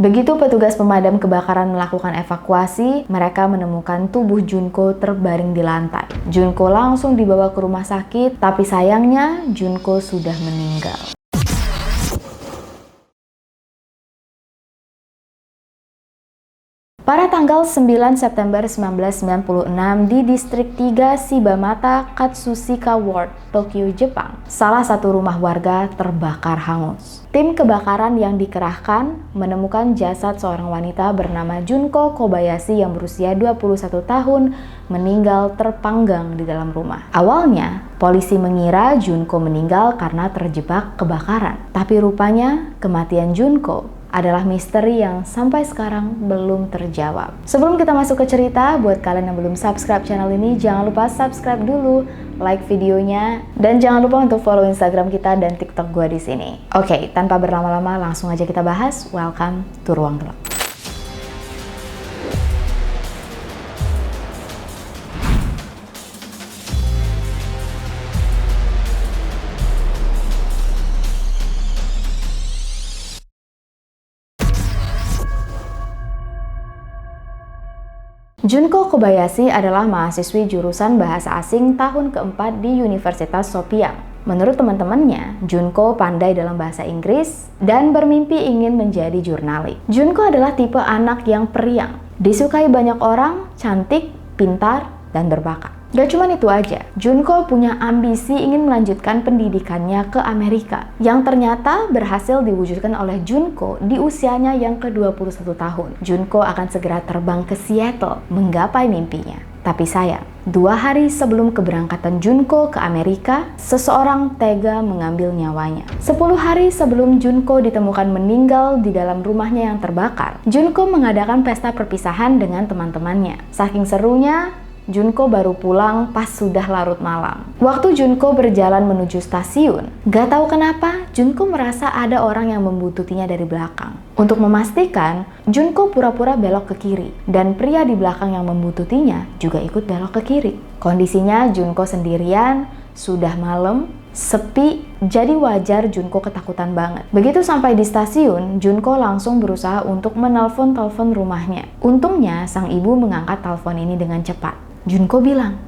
Begitu petugas pemadam kebakaran melakukan evakuasi, mereka menemukan tubuh Junko terbaring di lantai. Junko langsung dibawa ke rumah sakit, tapi sayangnya Junko sudah meninggal. Pada tanggal 9 September 1996 di distrik 3 Shibamata, Katsushika Ward, Tokyo, Jepang, salah satu rumah warga terbakar hangus. Tim kebakaran yang dikerahkan menemukan jasad seorang wanita bernama Junko Kobayashi yang berusia 21 tahun meninggal terpanggang di dalam rumah. Awalnya, polisi mengira Junko meninggal karena terjebak kebakaran. Tapi rupanya kematian Junko adalah misteri yang sampai sekarang belum terjawab. Sebelum kita masuk ke cerita, buat kalian yang belum subscribe channel ini, jangan lupa subscribe dulu, like videonya, dan jangan lupa untuk follow Instagram kita dan TikTok gue di sini. Oke, tanpa berlama-lama langsung aja kita bahas. Welcome to Ruang Gelap. Junko Kobayashi adalah mahasiswi jurusan bahasa asing tahun keempat di Universitas Sopiang. Menurut teman-temannya, Junko pandai dalam bahasa Inggris dan bermimpi ingin menjadi jurnalis. Junko adalah tipe anak yang periang, disukai banyak orang, cantik, pintar, dan berbakat. Gak cuma itu aja, Junko punya ambisi ingin melanjutkan pendidikannya ke Amerika, yang ternyata berhasil diwujudkan oleh Junko di usianya yang ke-21 tahun. Junko akan segera terbang ke Seattle, menggapai mimpinya. Tapi sayang, 2 hari sebelum keberangkatan Junko ke Amerika, seseorang tega mengambil nyawanya. 10 hari sebelum Junko ditemukan meninggal di dalam rumahnya yang terbakar, Junko mengadakan pesta perpisahan dengan teman-temannya. Saking serunya, Junko baru pulang pas sudah larut malam. Waktu Junko berjalan menuju stasiun, gak tahu kenapa Junko merasa ada orang yang membuntutinya dari belakang. Untuk memastikan, Junko pura-pura belok ke kiri, dan pria di belakang yang membuntutinya juga ikut belok ke kiri. Kondisinya Junko sendirian, sudah malam, sepi, jadi wajar Junko ketakutan banget. Begitu sampai di stasiun, Junko langsung berusaha untuk menelpon telepon rumahnya. Untungnya sang ibu mengangkat telepon ini dengan cepat. Junko bilang,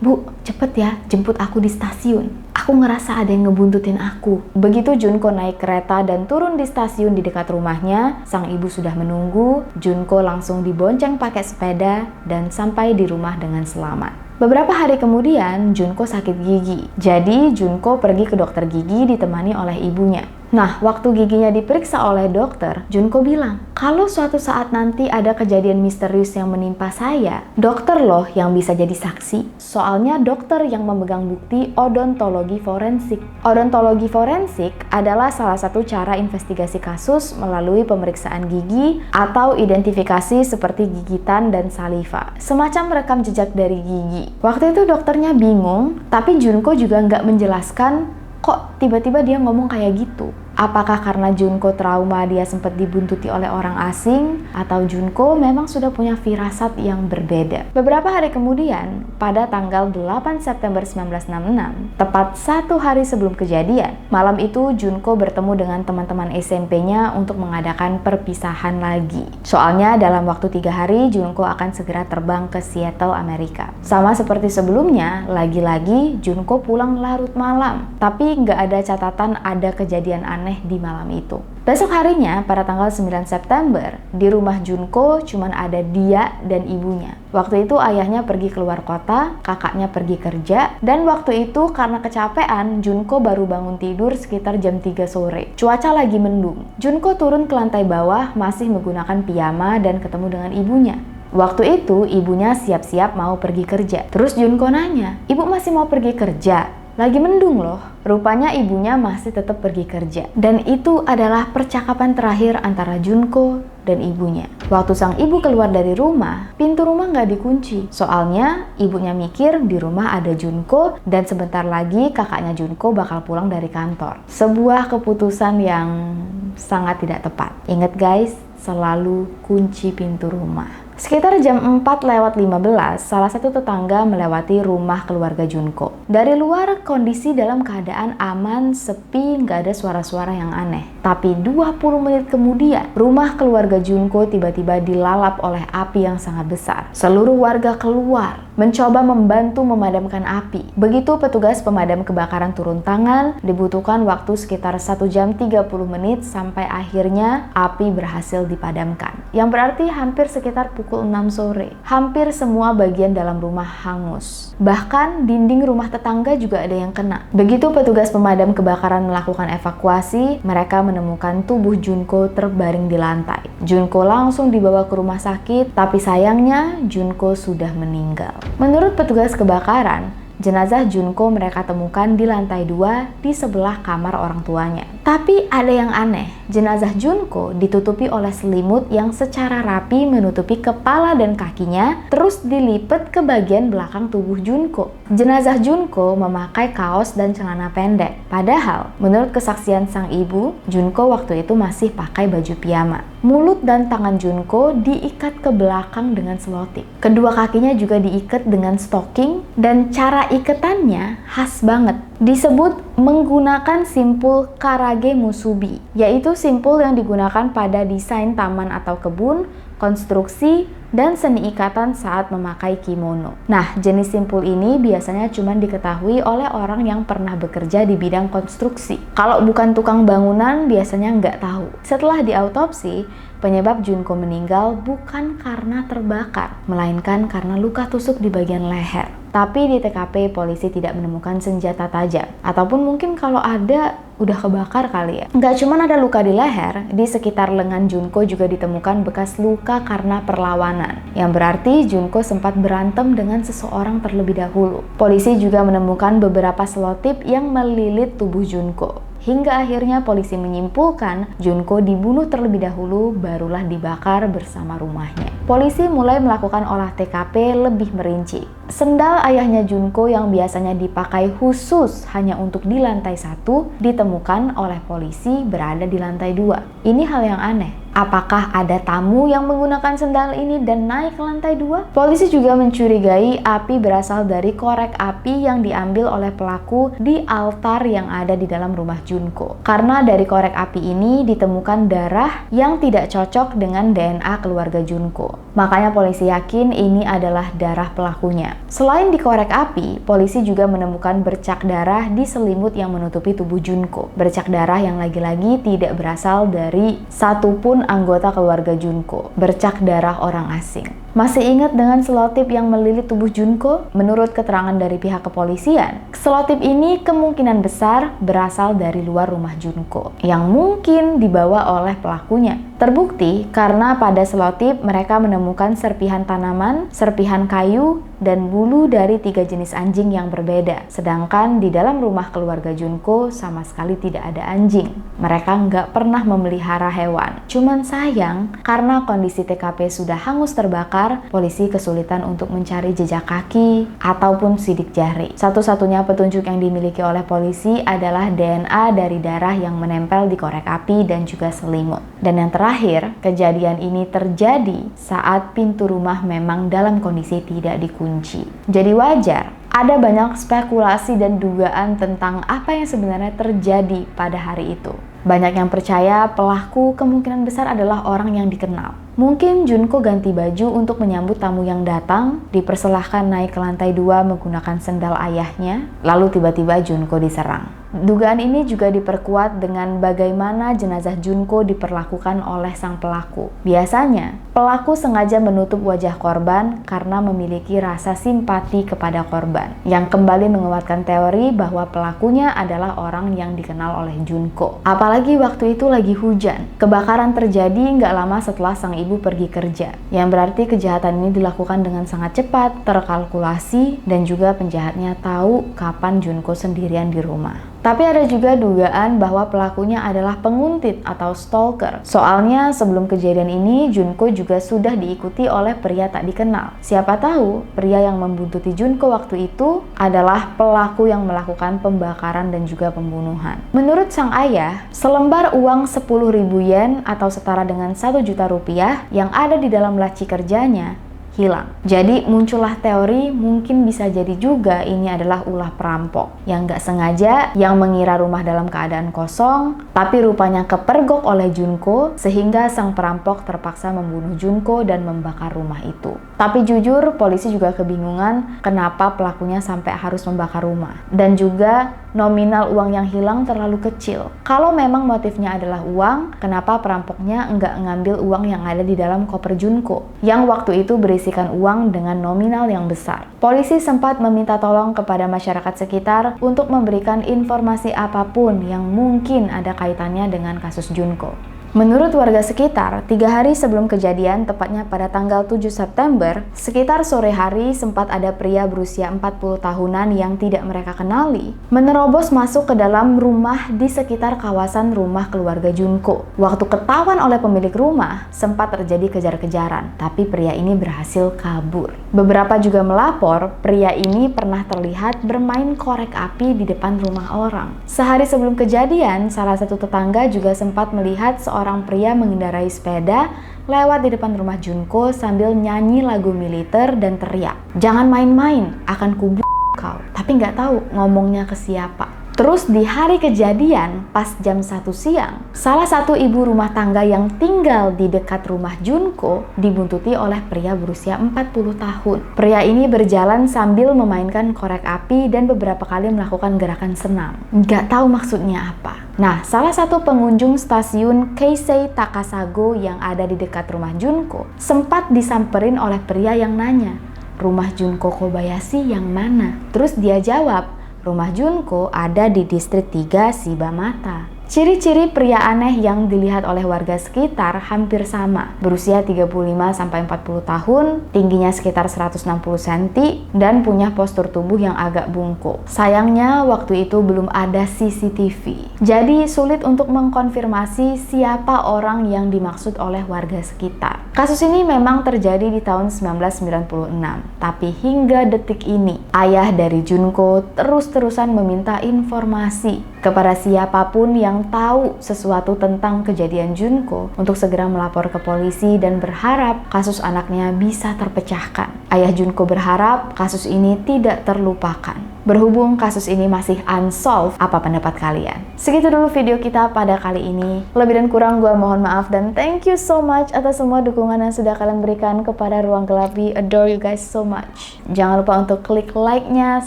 "Bu, cepet ya, jemput aku di stasiun. Aku ngerasa ada yang ngebuntutin aku." Begitu Junko naik kereta dan turun di stasiun di dekat rumahnya, sang ibu sudah menunggu. Junko langsung dibonceng pakai sepeda dan sampai di rumah dengan selamat. Beberapa hari kemudian, Junko sakit gigi. Jadi, Junko pergi ke dokter gigi ditemani oleh ibunya. Nah, waktu giginya diperiksa oleh dokter, Junko bilang, "Kalau suatu saat nanti ada kejadian misterius yang menimpa saya, dokter loh yang bisa jadi saksi. Soalnya dokter yang memegang bukti odontologi forensik." Odontologi forensik adalah salah satu cara investigasi kasus melalui pemeriksaan gigi atau identifikasi seperti gigitan dan saliva, semacam rekam jejak dari gigi. Waktu itu dokternya bingung, tapi Junko juga nggak menjelaskan kok tiba-tiba dia ngomong kayak gitu. Apakah karena Junko trauma dia sempat dibuntuti oleh orang asing, atau Junko memang sudah punya firasat yang berbeda? Beberapa hari kemudian, pada tanggal 8 September 1966, tepat 1 hari sebelum kejadian, malam itu Junko bertemu dengan teman-teman SMP-nya untuk mengadakan perpisahan lagi. Soalnya dalam waktu 3 hari, Junko akan segera terbang ke Seattle, Amerika. Sama seperti sebelumnya, lagi-lagi Junko pulang larut malam, tapi nggak ada catatan ada kejadian aneh di malam itu. Besok harinya, pada tanggal 9 September, di rumah Junko cuman ada dia dan ibunya. Waktu itu ayahnya pergi keluar kota, kakaknya pergi kerja, dan waktu itu karena kecapean, Junko baru bangun tidur sekitar jam 3 sore. Cuaca lagi mendung. Junko turun ke lantai bawah masih menggunakan piyama dan ketemu dengan ibunya. Waktu itu, ibunya siap-siap mau pergi kerja. Terus Junko nanya, "Ibu masih mau pergi kerja? Lagi mendung loh." Rupanya ibunya masih tetap pergi kerja. Dan itu adalah percakapan terakhir antara Junko dan ibunya. Waktu sang ibu keluar dari rumah, pintu rumah nggak dikunci. Soalnya ibunya mikir di rumah ada Junko dan sebentar lagi kakaknya Junko bakal pulang dari kantor. Sebuah keputusan yang sangat tidak tepat. Ingat guys, selalu kunci pintu rumah. Sekitar jam 4:15, salah satu tetangga melewati rumah keluarga Junko. Dari luar, kondisi dalam keadaan aman, sepi, nggak ada suara-suara yang aneh. Tapi 20 menit kemudian, rumah keluarga Junko tiba-tiba dilalap oleh api yang sangat besar. Seluruh warga keluar, mencoba membantu memadamkan api. Begitu petugas pemadam kebakaran turun tangan, dibutuhkan waktu sekitar 1 jam 30 menit sampai akhirnya api berhasil dipadamkan. Yang berarti hampir sekitar pukul 6 sore. Hampir semua bagian dalam rumah hangus. Bahkan dinding rumah tetangga juga ada yang kena. Begitu petugas pemadam kebakaran melakukan evakuasi, mereka menemukan tubuh Junko terbaring di lantai. Junko langsung dibawa ke rumah sakit, tapi sayangnya Junko sudah meninggal. Menurut petugas kebakaran, jenazah Junko mereka temukan di lantai 2 di sebelah kamar orang tuanya. Tapi ada yang aneh, jenazah Junko ditutupi oleh selimut yang secara rapi menutupi kepala dan kakinya, terus dilipat ke bagian belakang tubuh Junko. Jenazah Junko memakai kaos dan celana pendek. Padahal, menurut kesaksian sang ibu, Junko waktu itu masih pakai baju piyama. Mulut dan tangan Junko diikat ke belakang dengan selotip. Kedua kakinya juga diikat dengan stocking, dan cara iketannya khas banget. Disebut menggunakan simpul karage musubi, yaitu simpul yang digunakan pada desain taman atau kebun, konstruksi, dan seni ikatan saat memakai kimono. Nah, jenis simpul ini biasanya cuma diketahui oleh orang yang pernah bekerja di bidang konstruksi. Kalau bukan tukang bangunan, biasanya nggak tahu. Setelah diautopsi, penyebab Junko meninggal bukan karena terbakar, melainkan karena luka tusuk di bagian leher. Tapi di TKP polisi tidak menemukan senjata tajam, ataupun mungkin kalau ada udah kebakar kali ya. Nggak cuma ada luka di leher, di sekitar lengan Junko juga ditemukan bekas luka karena perlawanan, yang berarti Junko sempat berantem dengan seseorang terlebih dahulu. Polisi juga menemukan beberapa selotip yang melilit tubuh Junko. Hingga akhirnya polisi menyimpulkan Junko dibunuh terlebih dahulu, barulah dibakar bersama rumahnya. Polisi mulai melakukan olah TKP lebih merinci. Sendal ayahnya Junko yang biasanya dipakai khusus hanya untuk di lantai 1 ditemukan oleh polisi berada di lantai 2. Ini hal yang aneh. Apakah ada tamu yang menggunakan sendal ini dan naik ke lantai 2? Polisi juga mencurigai api berasal dari korek api yang diambil oleh pelaku di altar yang ada di dalam rumah Junko. Karena dari korek api ini ditemukan darah yang tidak cocok dengan DNA keluarga Junko. Makanya polisi yakin ini adalah darah pelakunya. Selain di korek api, polisi juga menemukan bercak darah di selimut yang menutupi tubuh Junko. Bercak darah yang lagi-lagi tidak berasal dari satupun anggota keluarga Junko, bercak darah orang asing. Masih ingat dengan selotip yang melilit tubuh Junko? Menurut keterangan dari pihak kepolisian, selotip ini kemungkinan besar berasal dari luar rumah Junko, yang mungkin dibawa oleh pelakunya. Terbukti karena pada selotip mereka menemukan serpihan tanaman, serpihan kayu, dan bulu dari 3 jenis anjing yang berbeda. Sedangkan di dalam rumah keluarga Junko sama sekali tidak ada anjing. Mereka nggak pernah memelihara hewan. Cuman sayang, karena kondisi TKP sudah hangus terbakar, polisi kesulitan untuk mencari jejak kaki ataupun sidik jari. Satu-satunya petunjuk yang dimiliki oleh polisi adalah DNA dari darah yang menempel di korek api dan juga selimut. Dan yang terakhir, kejadian ini terjadi saat pintu rumah memang dalam kondisi tidak dikunci. Jadi wajar ada banyak spekulasi dan dugaan tentang apa yang sebenarnya terjadi pada hari itu. Banyak yang percaya pelaku kemungkinan besar adalah orang yang dikenal. Mungkin Junko ganti baju untuk menyambut tamu yang datang, dipersilahkan naik ke lantai 2 menggunakan sendal ayahnya, lalu tiba-tiba Junko diserang. Dugaan ini juga diperkuat dengan bagaimana jenazah Junko diperlakukan oleh sang pelaku. Biasanya, pelaku sengaja menutup wajah korban karena memiliki rasa simpati kepada korban, yang kembali menguatkan teori bahwa pelakunya adalah orang yang dikenal oleh Junko. Apalagi waktu itu lagi hujan. Kebakaran terjadi nggak lama setelah sang ibu pergi kerja, yang berarti kejahatan ini dilakukan dengan sangat cepat, terkalkulasi, dan juga penjahatnya tahu kapan Junko sendirian di rumah. Tapi ada juga dugaan bahwa pelakunya adalah penguntit atau stalker. Soalnya sebelum kejadian ini, Junko juga sudah diikuti oleh pria tak dikenal. Siapa tahu pria yang membuntuti Junko waktu itu adalah pelaku yang melakukan pembakaran dan juga pembunuhan. Menurut sang ayah, selembar uang 10.000 yen atau setara dengan 1 juta rupiah yang ada di dalam laci kerjanya hilang. Jadi muncullah teori mungkin bisa jadi juga ini adalah ulah perampok yang nggak sengaja, yang mengira rumah dalam keadaan kosong, tapi rupanya kepergok oleh Junko sehingga sang perampok terpaksa membunuh Junko dan membakar rumah itu. Tapi jujur, polisi juga kebingungan kenapa pelakunya sampai harus membakar rumah. Dan juga nominal uang yang hilang terlalu kecil. Kalau memang motifnya adalah uang, kenapa perampoknya nggak ngambil uang yang ada di dalam koper Junko yang waktu itu berisikan uang dengan nominal yang besar? Polisi sempat meminta tolong kepada masyarakat sekitar untuk memberikan informasi apapun yang mungkin ada kaitannya dengan kasus Junko. Menurut warga sekitar, 3 hari sebelum kejadian, tepatnya pada tanggal 7 September, sekitar sore hari sempat ada pria berusia 40 tahunan yang tidak mereka kenali menerobos masuk ke dalam rumah di sekitar kawasan rumah keluarga Junko. Waktu ketahuan oleh pemilik rumah, sempat terjadi kejar-kejaran, tapi pria ini berhasil kabur. Beberapa juga melapor, pria ini pernah terlihat bermain korek api di depan rumah orang. Sehari sebelum kejadian, salah satu tetangga juga sempat melihat seorang pria mengendarai sepeda lewat di depan rumah Junko sambil nyanyi lagu militer dan teriak, "Jangan main-main, akan kubunuh kau." Tapi nggak tahu ngomongnya ke siapa. Terus di hari kejadian, pas jam 1 siang, salah satu ibu rumah tangga yang tinggal di dekat rumah Junko dibuntuti oleh pria berusia 40 tahun. Pria ini berjalan sambil memainkan korek api dan beberapa kali melakukan gerakan senam. Nggak tahu maksudnya apa. Nah, salah satu pengunjung stasiun Keisei Takasago yang ada di dekat rumah Junko sempat disamperin oleh pria yang nanya, "Rumah Junko Kobayashi yang mana?" Terus dia jawab, "Rumah Junko ada di distrik 3 Shibamata." Ciri-ciri pria aneh yang dilihat oleh warga sekitar hampir sama. Berusia 35-40 tahun, tingginya sekitar 160 cm, dan punya postur tubuh yang agak bungkuk. Sayangnya waktu itu belum ada CCTV. Jadi sulit untuk mengkonfirmasi siapa orang yang dimaksud oleh warga sekitar. Kasus ini memang terjadi di tahun 1996, tapi hingga detik ini, ayah dari Junko terus-terusan meminta informasi kepada siapapun yang tahu sesuatu tentang kejadian Junko untuk segera melapor ke polisi dan berharap kasus anaknya bisa terpecahkan. Ayah Junko berharap kasus ini tidak terlupakan. Berhubung kasus ini masih unsolved, apa pendapat kalian? Segitu dulu video kita pada kali ini. Lebih dan kurang gue mohon maaf dan thank you so much atas semua dukungan yang sudah kalian berikan kepada Ruang Gelap. We adore you guys so much. Jangan lupa untuk klik like-nya,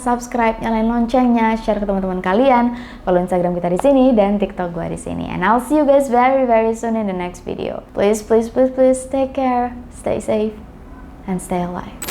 subscribe, nyalain loncengnya, share ke teman-teman kalian, follow Instagram kita di sini dan TikTok gue di sini. And I'll see you guys very soon in the next video. Please take care, stay safe, and stay alive.